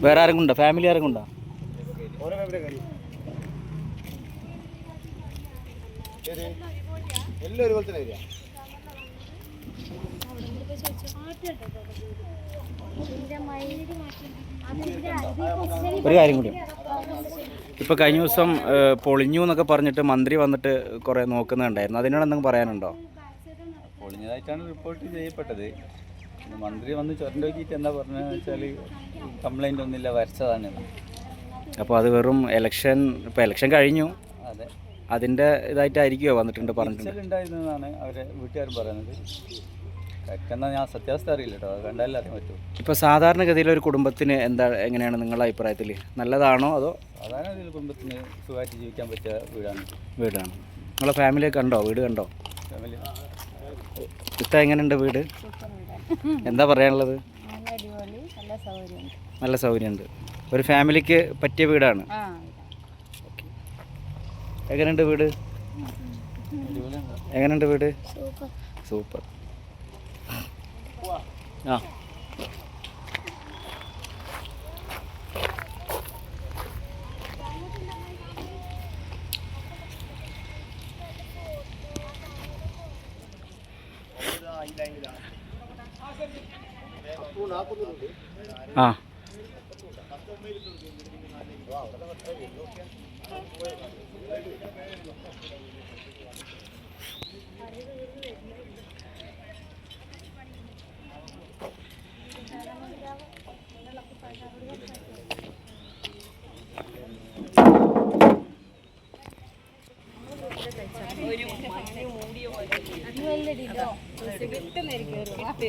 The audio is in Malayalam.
വേറെ ആരെങ്കിലും ഉണ്ടോ? ഫാമിലി ആരെങ്കിലും ഉണ്ടോ? ഒരു കാര്യം കൂടി, ഇപ്പോൾ കഴിഞ്ഞ ദിവസം പൊളിഞ്ഞു എന്നൊക്കെ പറഞ്ഞിട്ട് മന്ത്രി വന്നിട്ട് കുറേ നോക്കുന്നുണ്ടായിരുന്നു. അതിനോട് എന്തെങ്കിലും പറയാനുണ്ടോ? പൊളിഞ്ഞതായിട്ടാണ് റിപ്പോർട്ട് ചെയ്യപ്പെട്ടത്. മന്ത്രി വന്ന് ചുരണ്ട നോക്കിയിട്ട് എന്താ പറഞ്ഞതെന്ന് വെച്ചാൽ കംപ്ലൈൻ്റ് ഒന്നുമില്ല, വരച്ചതാണ്. അപ്പോൾ അത് വെറും ഇപ്പോൾ ഇലക്ഷൻ കഴിഞ്ഞു, അതെ, അതിൻ്റെ ഇതായിട്ടായിരിക്കുമോ വന്നിട്ടുണ്ട് പറഞ്ഞിട്ടുണ്ട് ഉണ്ടായിരുന്നതാണ് അവരെ വീട്ടുകാരും പറയുന്നത്. കറക്റ്റെന്നാൽ ഞാൻ സത്യാവസ്ഥ അറിയില്ല കേട്ടോ, അത് കണ്ടാലേ അറിയാൻ പറ്റും. ഇപ്പോൾ സാധാരണഗതിയിൽ ഒരു കുടുംബത്തിന് എങ്ങനെയാണ് നിങ്ങളുടെ അഭിപ്രായത്തിൽ? നല്ലതാണോ അതോ? സാധാരണഗതിയിൽ കുടുംബത്തിന് സുഖമായിട്ട് ജീവിക്കാൻ പറ്റിയ വീടാണ്. നിങ്ങളെ ഫാമിലിയൊക്കെ കണ്ടോ? വീട് കണ്ടോ? ഫാമിലി ഇത്ത എങ്ങനെയുണ്ട് വീട്? എന്താ പറയാനുള്ളത്? നല്ല സൗകര്യമുണ്ട്. ഒരു ഫാമിലിക്ക് പറ്റിയ വീടാണ്. എങ്ങനെയുണ്ട് വീട്? എങ്ങനെയുണ്ട് വീട്? സൂപ്പർ. ആ ആ കാട്ട